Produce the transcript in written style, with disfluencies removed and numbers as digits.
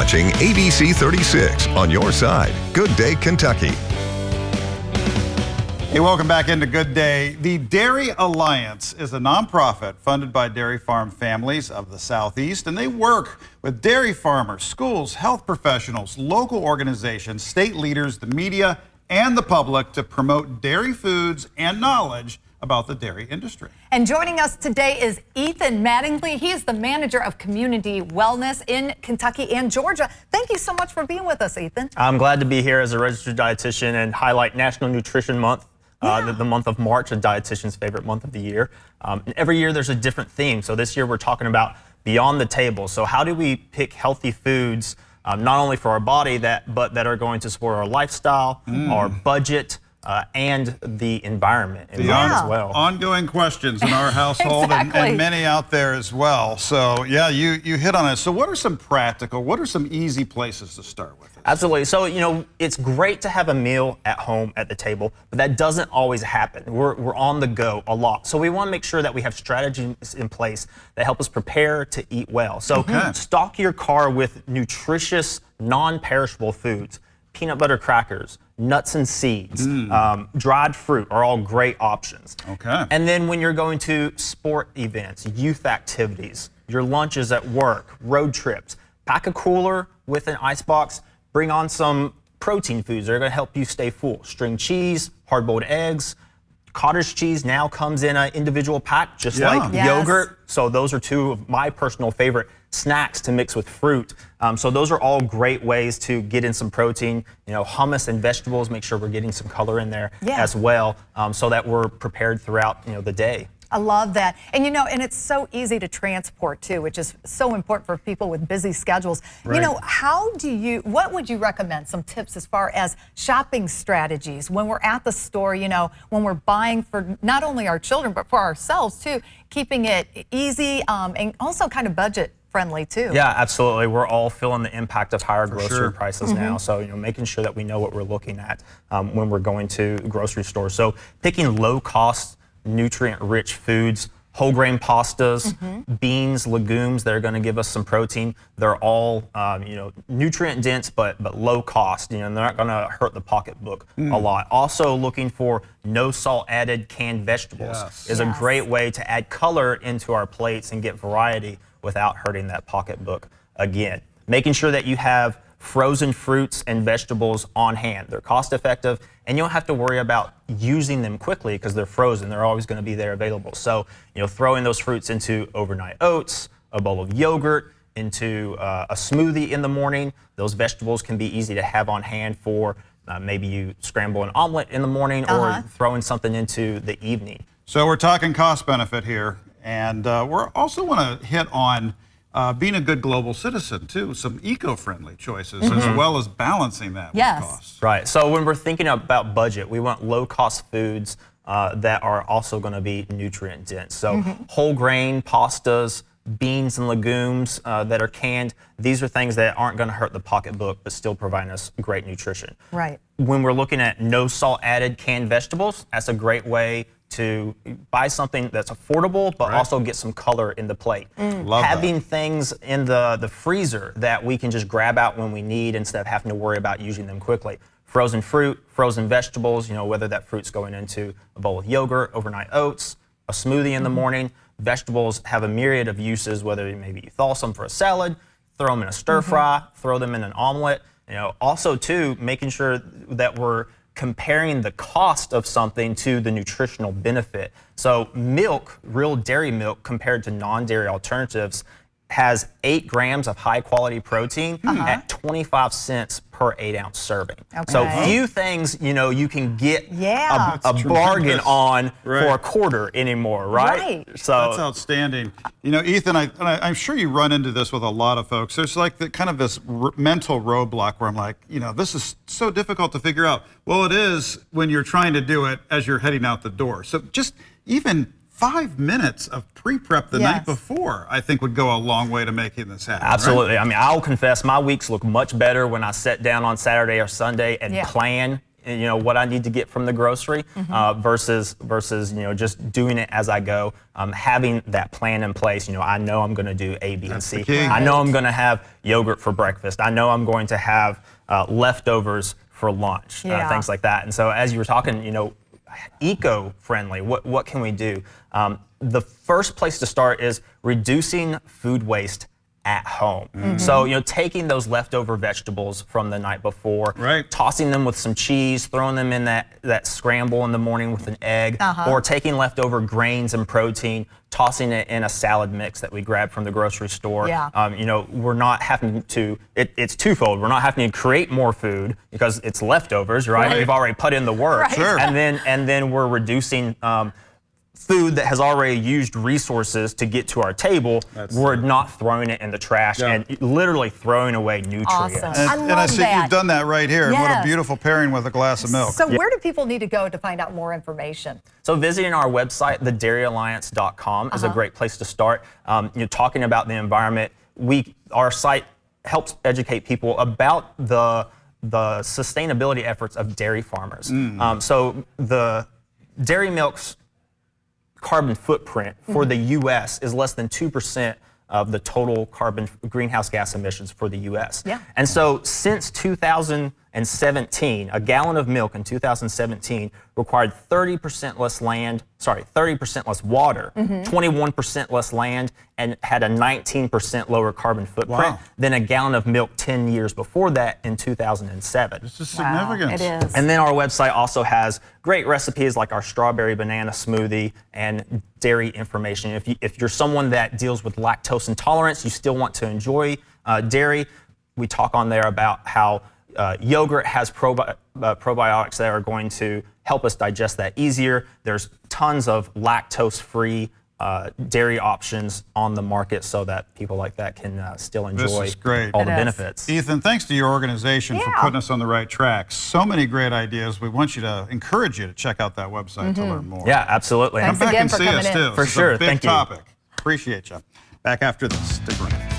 watching ABC 36 on your side. Good Day, Kentucky. Hey, welcome back into Good Day. The Dairy Alliance is a nonprofit funded by dairy farm families of the Southeast, and they work with dairy farmers, schools, health professionals, local organizations, state leaders, the media, and the public to promote dairy foods and knowledge about the dairy industry. And joining us today is Ethan Mattingly. He is the manager of community wellness in Kentucky and Georgia. Thank you so much for being with us, Ethan. I'm glad to be here as a registered dietitian and highlight National Nutrition Month. The month of March, a dietitian's favorite month of the year. And every year there's a different theme. So this year we're talking about beyond the table. So how do we pick healthy foods, not only for our body, but that are going to support our lifestyle, our budget, and the environment as well. Ongoing questions in our household and many out there as well. So yeah, you hit on it. So what are some easy places to start with? Absolutely. So, it's great to have a meal at home at the table, but that doesn't always happen. We're on the go a lot. So we want to make sure that we have strategies in place that help us prepare to eat well. So stock your car with nutritious, non-perishable foods. Peanut butter crackers, nuts and seeds, dried fruit are all great options. And then when you're going to sport events, youth activities, your lunches at work, road trips, pack a cooler with an ice box. Bring on some protein foods that are going to help you stay full. String cheese, hard-boiled eggs. Cottage cheese now comes in an individual pack, just like yogurt. So those are two of my personal favorite snacks to mix with fruit. So those are all great ways to get in some protein. Hummus and vegetables, make sure we're getting some color in there as well, so that we're prepared throughout the day. I love that. And and it's so easy to transport too, which is so important for people with busy schedules. What would you recommend, some tips as far as shopping strategies when we're at the store, when we're buying for not only our children, but for ourselves too, keeping it easy and also kind of budget friendly too. Yeah, absolutely. We're all feeling the impact of higher grocery prices now. So, making sure that we know what we're looking at when we're going to grocery stores. So picking low cost, nutrient-rich foods, whole grain pastas, beans, legumes that are going to give us some protein. They're all, nutrient dense, but low cost. They're not going to hurt the pocketbook a lot. Also, looking for no salt added canned vegetables is a great way to add color into our plates and get variety without hurting that pocketbook again. Making sure that you have frozen fruits and vegetables on hand. They're cost effective, and you don't have to worry about using them quickly because they're frozen. They're always going to be there available. So, throwing those fruits into overnight oats, a bowl of yogurt, into a smoothie in the morning. Those vegetables can be easy to have on hand for maybe you scramble an omelet in the morning or throwing something into the evening. So we're talking cost benefit here, and we're also want to hit on being a good global citizen too, some eco-friendly choices as well as balancing that with costs. Right. So when we're thinking about budget, we want low-cost foods that are also going to be nutrient dense. So whole grain pastas, beans and legumes that are canned, these are things that aren't going to hurt the pocketbook but still providing us great nutrition. Right. When we're looking at no salt added canned vegetables, that's a great way to buy something that's affordable but also get some color in the plate. Having things in the freezer that we can just grab out when we need instead of having to worry about using them quickly. Frozen fruit, frozen vegetables, whether that fruit's going into a bowl of yogurt, overnight oats, a smoothie in the morning. Vegetables have a myriad of uses, whether maybe you thaw some for a salad, throw them in a stir fry, throw them in an omelet. Also too, making sure that we're comparing the cost of something to the nutritional benefit. So milk, real dairy milk compared to non-dairy alternatives, has 8 grams of high quality protein at 25 cents per 8-ounce serving. So few things, you can get a bargain on for a quarter anymore, right? So that's outstanding. Ethan, I'm sure you run into this with a lot of folks. There's like this mental roadblock where I'm like, this is so difficult to figure out. Well, it is when you're trying to do it as you're heading out the door. So just even 5 minutes of pre-prep the night before, I think would go a long way to making this happen. Absolutely. Right? I mean, I'll confess my weeks look much better when I sit down on Saturday or Sunday and plan what I need to get from the grocery versus just doing it as I go. Having that plan in place. I know I'm going to do A, B, and C. I know I'm going to have yogurt for breakfast. I know I'm going to have leftovers for lunch, things like that. And so as you were talking, eco-friendly, what can we do? The first place to start is reducing food waste at home. So, taking those leftover vegetables from the night before, tossing them with some cheese, throwing them in that scramble in the morning with an egg, or taking leftover grains and protein, tossing it in a salad mix that we grab from the grocery store. We're not having to, it's twofold. We're not having to create more food because it's leftovers, right? We've already put in the work. And then we're reducing food that has already used resources to get to our table. We're not throwing it in the trash and literally throwing away nutrients. Awesome. And I see you've done that right here. And what a beautiful pairing with a glass of milk. So where do people need to go to find out more information? So visiting our website, thedairyalliance.com, is a great place to start. Talking about the environment. Our site helps educate people about the sustainability efforts of dairy farmers. So the dairy milk's carbon footprint for the U.S. is less than 2% of the total greenhouse gas emissions for the U.S. And so since 2017, a gallon of milk in 2017 required 30% less water, 21% less land, and had a 19% lower carbon footprint than a gallon of milk 10 years before that in 2007. This is significant. It is. And then our website also has great recipes like our strawberry banana smoothie and dairy information. If you're someone that deals with lactose intolerance, you still want to enjoy dairy, we talk on there about how yogurt has probiotics that are going to help us digest that easier. There's tons of lactose-free dairy options on the market so that people like that can still enjoy all the benefits. Ethan, thanks to your organization for putting us on the right track. So many great ideas. We want you to encourage you to check out that website to learn more. Yeah, absolutely. Thanks Come back again and for see coming us in. too. For sure. It's a big Thank you. topic. Appreciate you. Back after this. Stick around.